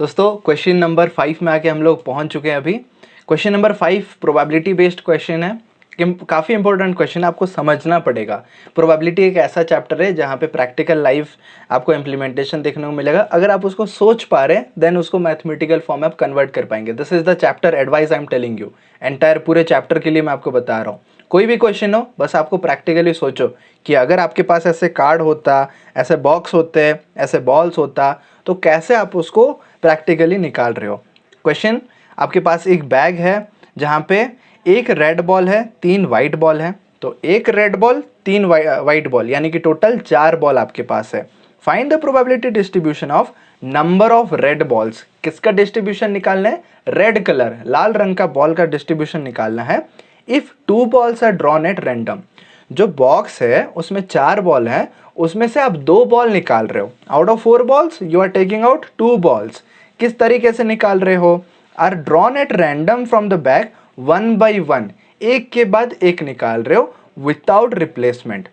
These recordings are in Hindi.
दोस्तों क्वेश्चन नंबर 5 में आके हम लोग पहुंच चुके हैं अभी। Question number 5 probability based question है कि काफ़ी इंपॉर्टेंट क्वेश्चन है, आपको समझना पड़ेगा। प्रोबेबिलिटी एक ऐसा चैप्टर है जहां पे प्रैक्टिकल लाइफ आपको इम्प्लीमेंटेशन देखने को मिलेगा। अगर आप उसको सोच पा रहे हैं देन उसको मैथमेटिकल फॉर्म में आप कन्वर्ट कर पाएंगे। This is the chapter advice I am telling you. Entire पूरे चैप्टर के लिए मैं आपको बता रहा हूँ। कोई भी क्वेश्चन हो बस आपको प्रैक्टिकली सोचो कि अगर आपके पास ऐसे कार्ड होता, ऐसे बॉक्स होते, ऐसे बॉल्स होता, तो कैसे आप उसको प्रैक्टिकली निकाल रहे हो। क्वेश्चन, आपके पास एक बैग है जहाँ पे एक रेड बॉल है, 3 वाइट बॉल है। तो एक रेड बॉल, 3 वाइट बॉल, यानी कि टोटल 4 बॉल आपके पास है। Find the probability distribution of number of red balls. किसका डिस्ट्रीब्यूशन निकालना है? रेड कलर, लाल रंग का बॉल का डिस्ट्रीब्यूशन निकालना है। If 2 balls are drawn at random, जो बॉक्स है उसमें 4 बॉल है, उसमें से आप 2 बॉल निकाल रहे हो। Out of 4 balls you are taking out 2 balls. किस तरीके से निकाल रहे हो? Are drawn at random from the bag 1 by 1, एक के बाद एक निकाल रहे हो विदाउट रिप्लेसमेंट।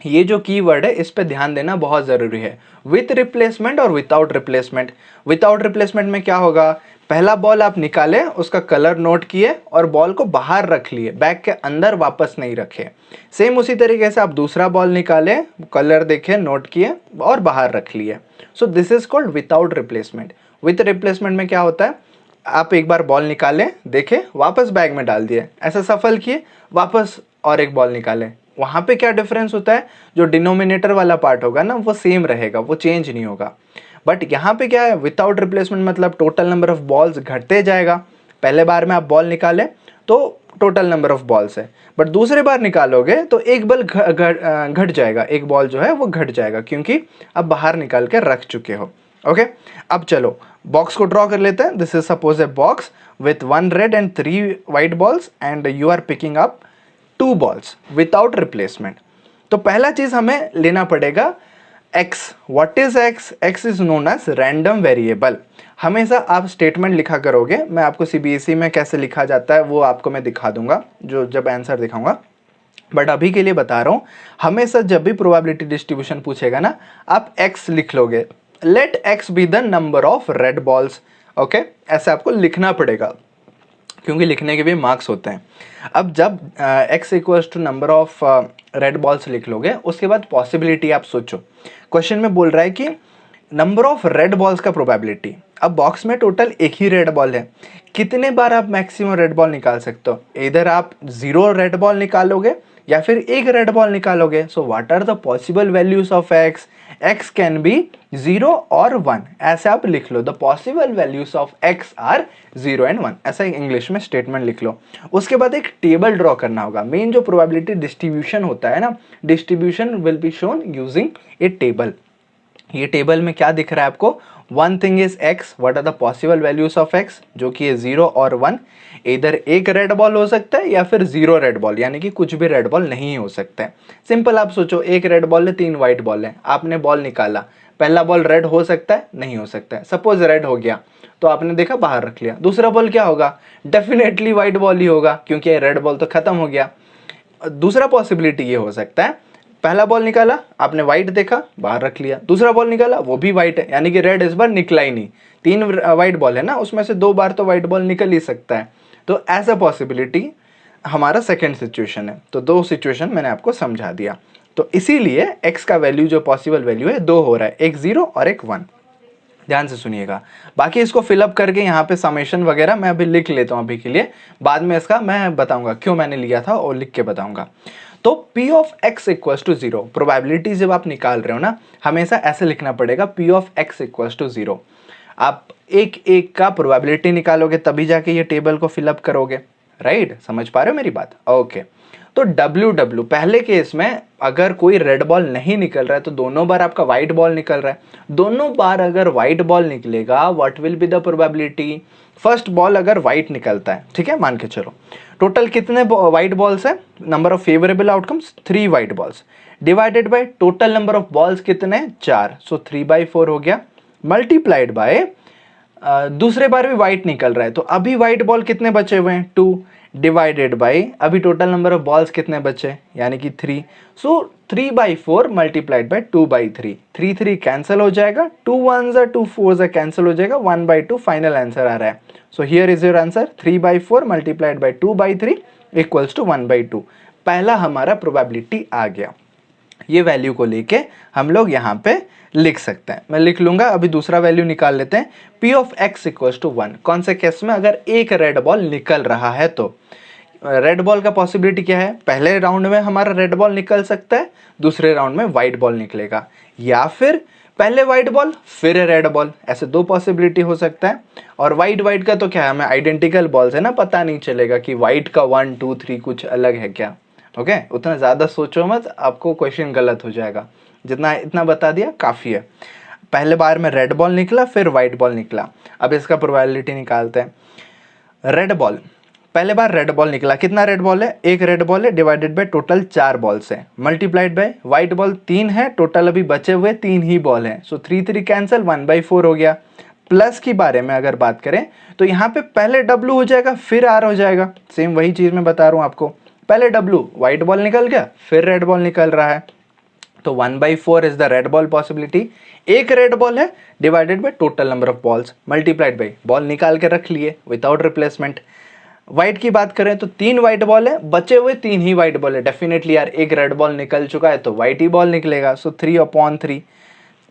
ये जो कीवर्ड है इस पे ध्यान देना बहुत जरूरी है। विथ रिप्लेसमेंट और विदाउट रिप्लेसमेंट। विदाउट रिप्लेसमेंट में क्या होगा? पहला बॉल आप निकाले, उसका कलर नोट किए और बॉल को बाहर रख लिए, बैग के अंदर वापस नहीं रखे। सेम उसी तरीके से आप दूसरा बॉल निकाले, कलर देखे, नोट किए और बाहर रख लिए। So this is called without replacement. With replacement में क्या होता है? आप एक बार बॉल निकाले, देखे, वापस बैग में डाल दिए, ऐसा सफल किए, वापस और एक बॉल निकाले। वहां पे क्या डिफरेंस होता है? जो डिनोमिनेटर वाला पार्ट होगा ना वो सेम रहेगा, वो चेंज नहीं होगा। बट यहाँ पे क्या है? विदाउट रिप्लेसमेंट मतलब टोटल नंबर ऑफ बॉल्स घटते जाएगा। पहले बार में आप बॉल निकाले तो टोटल नंबर ऑफ बॉल्स है, बट दूसरे बार निकालोगे तो एक बॉल घट जाएगा, एक बॉल जो है वो घट जाएगा, क्योंकि अब बाहर निकाल के रख चुके हो। ओके, अब चलो बॉक्स को ड्रॉ कर लेते हैं। This is suppose a box with 1 red and 3 white balls and you are picking up 2 balls without replacement. तो पहला चीज हमें लेना पड़ेगा x। What is x? x is known as random variable. हमेशा आप स्टेटमेंट लिखा करोगे, मैं आपको सीबीएसई में कैसे लिखा जाता है वो आपको मैं दिखा दूंगा जो जब आंसर दिखाऊंगा, बट अभी के लिए बता रहा हूं। हमेशा जब भी प्रोबेबिलिटी डिस्ट्रीब्यूशन पूछेगा ना, आप x लिख लोगे। Let x be the number of red balls. Okay, ऐसे आपको लिखना पड़ेगा क्योंकि लिखने के भी मार्क्स होते हैं। अब जब x equals to number of red balls लिख लोगे, उसके बाद पॉसिबिलिटी आप सोचो। क्वेश्चन में बोल रहा है कि नंबर ऑफ रेड बॉल्स का प्रोबेबिलिटी। अब बॉक्स में टोटल एक ही रेड बॉल है, कितने बार आप मैक्सिमम रेड बॉल निकाल सकते हो? इधर आप 0 रेड बॉल निकालोगे या फिर एक रेड बॉल निकालोगे। So what are the possible values of x? x can be 0 और 1, ऐसे आप लिख लो। The possible values of x are 0 and 1, ऐसा इंग्लिश में स्टेटमेंट लिख लो। उसके बाद एक टेबल ड्रॉ करना होगा। मेन जो प्रोबेबिलिटी डिस्ट्रीब्यूशन होता है ना, distribution will be shown using a table. ये टेबल में क्या दिख रहा है आपको? One thing is x, what are the possible values of x, जो कि है 0 और 1। इधर एक रेड बॉल हो सकता है या फिर 0 रेड बॉल, यानी कि कुछ भी रेड बॉल नहीं हो सकता है। सिंपल आप सोचो, एक रेड बॉल है, 3 वाइट बॉल है, आपने बॉल निकाला, पहला बॉल रेड हो सकता है? नहीं हो सकता है। सपोज रेड हो गया तो आपने देखा, बाहर रख लिया। दूसरा बॉल क्या होगा? डेफिनेटली वाइट बॉल ही होगा, क्योंकि रेड बॉल तो खत्म हो गया। दूसरा पॉसिबिलिटी ये हो सकता है, पहला बॉल निकाला, आपने व्हाइट देखा, बाहर रख लिया। दूसरा बॉल निकाला, वो भी व्हाइट है, यानी कि रेड इस बार निकला ही नहीं। 3 व्हाइट बॉल है ना, उसमें से 2 बार तो व्हाइट बॉल निकल ही सकता है। तो एज अ पॉसिबिलिटी हमारा सेकंड सिचुएशन है। तो 2 सिचुएशन मैंने आपको समझा दिया। तो इसीलिए x का वैल्यू जो पॉसिबल वैल्यू है 2 हो रहा है, एक 0 और एक 1। ध्यान से सुनिएगा। बाकी इसको फिलअप करके यहाँ पे समेशन वगैरह मैं अभी लिख लेता हूँ अभी के लिए, बाद में इसका मैं बताऊंगा क्यों मैंने लिया था और लिख के बताऊंगा। तो P of x equals to 0, probability जब आप निकाल रहे हो ना, हमेशा ऐसे लिखना पड़ेगा, P of x equals to 0। आप एक एक का प्रोबेबिलिटी निकालोगे तभी जाके ये टेबल को फिलअप करोगे। राइट, समझ पा रहे हो मेरी बात? ओके। तो WW पहले केस में अगर कोई रेड बॉल नहीं निकल रहा है तो दोनों बार आपका व्हाइट बॉल निकल रहा है। दोनों बार अगर व्हाइट बॉल निकलेगा, what will be the probability? First ball अगर व्हाइट निकलता है, ठीक है, मान के चलो, टोटल कितने व्हाइट बॉल्स है? Number of favourable outcomes 3 white balls divided by total number of balls कितने? 4। सो 3/4 हो गया, मल्टीप्लाइड बाय दूसरे बार भी व्हाइट निकल रहा है, तो अभी व्हाइट बॉल कितने बचे हुए हैं? 2, डिवाइडेड बाई, अभी टोटल नंबर ऑफ बॉल्स कितने बचे, यानी कि 3, सो 3/4 मल्टीप्लाइड बाई 2/3, 3 कैंसिल हो जाएगा, 2 1s 2 4s कैंसिल हो जाएगा, 1/2 फाइनल आंसर आ रहा है। So here is your answer, 3/4 multiplied by 2/3 equals to 1/2। पहला हमारा प्रोबेबिलिटी आ गया। ये वैल्यू को लेके हम लोग यहाँ पे लिख सकते हैं, मैं लिख लूंगा। अभी दूसरा वैल्यू निकाल लेते हैं, P of x equals to 1। कौन से केस में, अगर एक रेड बॉल निकल रहा है तो रेड बॉल का पॉसिबिलिटी क्या है, पहले राउंड में हमारा रेड बॉल निकल सकता है, दूसरे राउंड में व्हाइट बॉल निकलेगा, या फिर पहले व्हाइट बॉल फिर रेड बॉल, ऐसे दो पॉसिबिलिटी हो सकता है। और व्हाइट का तो क्या है, हमें आइडेंटिकल बॉल्स है ना, पता नहीं चलेगा कि व्हाइट का 1 2 3 कुछ अलग है क्या। ओके, उतना ज़्यादा सोचो मत, आपको क्वेश्चन गलत हो जाएगा। जितना इतना बता दिया काफ़ी है। पहले बार में रेड बॉल निकला, फिर व्हाइट बॉल निकला। अब इसका प्रोबेबिलिटी निकालते हैं। रेड बॉल, पहले बार रेड बॉल निकला, कितना रेड बॉल है, एक रेड बॉल है, डिवाइडेड बाय टोटल 4 बॉल्स है, मल्टीप्लाइड बाय व्हाइट बॉल 3 है, टोटल अभी बचे हुए 3 ही बॉल हैं, सो 3 कैंसिल, 1/4 हो गया। प्लस की बारे में अगर बात करें तो यहाँ पे पहले W हो जाएगा, फिर R हो जाएगा, सेम वही चीज़ मैं बता रहा हूँ आपको। पहले W व्हाइट बॉल निकल गया, फिर रेड बॉल निकल रहा है, तो 1/4 is the red ball possibility. एक रेड बॉल है divided by total number of balls multiplied by, ball निकाल के रख लिए विदाउट रिप्लेसमेंट। व्हाइट की बात करें तो 3 व्हाइट बॉल है, बचे हुए 3 ही व्हाइट बॉल है, डेफिनेटली यार एक रेड बॉल निकल चुका है तो व्हाइट ही बॉल निकलेगा, सो 3/3,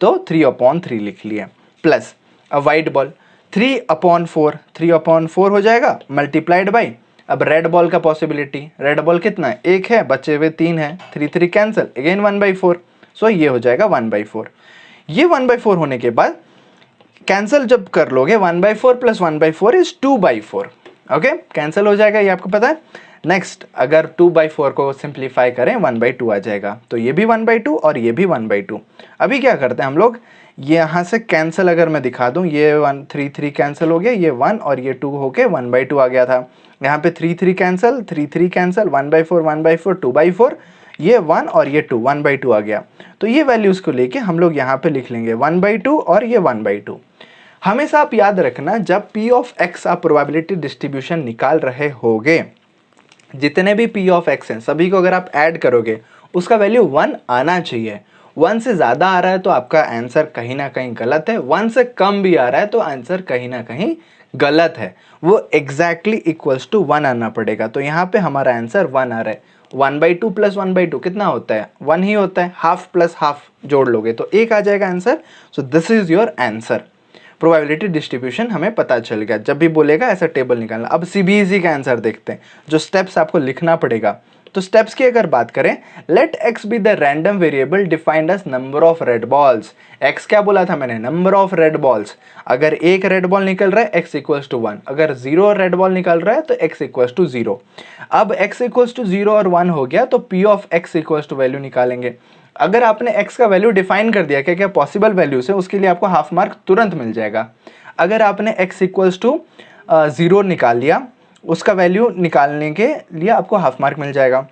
तो 3/3 लिख लिया। प्लस अब व्हाइट बॉल 3/4 हो जाएगा, मल्टीप्लाइड बाई, अब रेड बॉल का पॉसिबिलिटी, रेड बॉल कितना है, एक है, बचे हुए 3 है, 3 कैंसिल, अगेन 1/4, सो ये हो जाएगा 1/4। ये 1/4 होने के बाद कैंसिल जब कर लोगे, 1/4 प्लस 1/4 इज 2/4। ओके, कैंसिल हो जाएगा, ये आपको पता है। नेक्स्ट, अगर 2/4 को सिंप्लीफाई करें 1/2 आ जाएगा, तो ये भी 1/2 और ये भी 1/2। अभी क्या करते हैं हम लोग, ये यहाँ से कैंसिल अगर मैं दिखा दूँ, ये 3 कैंसिल हो गया, ये 1 और ये 2 होके 1/2 आ गया था। यहाँ पे 3 कैंसिल, 3 कैंसिल, 1/4 2/4, ये 1 और ये 2, 1/2 आ गया। तो ये वैल्यूज़ को लेके हम लोग यहाँ पे लिख लेंगे 1/2 और ये 1/2। हमेशा आप याद रखना, जब P ऑफ x आप प्रोबेबिलिटी डिस्ट्रीब्यूशन निकाल रहे होगे, जितने भी P ऑफ x हैं सभी को अगर आप ऐड करोगे उसका वैल्यू 1 आना चाहिए। 1 से ज़्यादा आ रहा है तो आपका आंसर कहीं ना कहीं गलत है, 1 से कम भी आ रहा है तो आंसर कहीं ना कहीं गलत है, वो एग्जैक्टली इक्वल्स टू 1 आना पड़ेगा। तो यहाँ पे हमारा आंसर 1 आ रहा है। 1/2 प्लस 1/2 कितना होता है, 1 ही होता है, हाफ प्लस हाफ जोड़ लोगे तो 1 आ जाएगा answer. So this is your answer. Probability distribution हमें पता चल गया, जब भी बोलेगा ऐसा टेबल निकालना। अब CBSE का आंसर देखते हैं, जो स्टेप्स आपको लिखना पड़ेगा। तो स्टेप्स की अगर बात करें, let x be the random variable defined as number of red balls. x क्या बोला था मैंने, नंबर ऑफ रेड बॉल्स। अगर एक रेड बॉल निकल रहा है x इक्वल्स टू 1, अगर 0 रेड बॉल निकल रहा है तो x इक्वल्स टू 0। अब x इक्वल्स टू 0 और 1 हो गया तो P of x equals to value निकालेंगे। अगर आपने x का वैल्यू डिफाइन कर दिया, क्या क्या पॉसिबल वैल्यूज है, उसके लिए आपको हाफ मार्क तुरंत मिल जाएगा। अगर आपने x इक्वल्स टू 0 निकाल लिया, उसका वैल्यू निकालने के लिए आपको हाफ मार्क मिल जाएगा,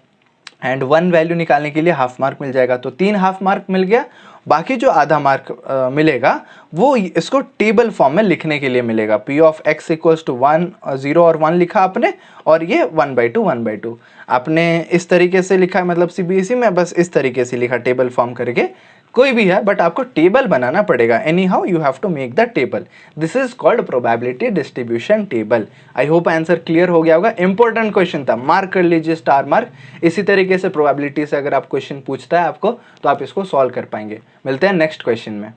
एंड 1 वैल्यू निकालने के लिए हाफ मार्क मिल जाएगा, तो 3 हाफ मार्क मिल गया। बाकी जो आधा मार्क मिलेगा वो इसको टेबल फॉर्म में लिखने के लिए मिलेगा। P of x equals to 1, 0 और 1 लिखा आपने, और ये 1/2 आपने इस तरीके से लिखा है, मतलब CBSE में बस इस तरीके से लिखा टेबल फॉर्म करके, कोई भी है बट आपको टेबल बनाना पड़ेगा। Anyhow you have to make the table, this is called probability distribution table. I hope answer clear हो गया होगा। इंपॉर्टेंट क्वेश्चन था, मार्क कर लीजिए, स्टार मार्क। इसी तरीके से प्रोबेबिलिटी से अगर आप क्वेश्चन पूछता है आपको तो आप इसको सॉल्व कर पाएंगे। मिलते हैं नेक्स्ट क्वेश्चन में।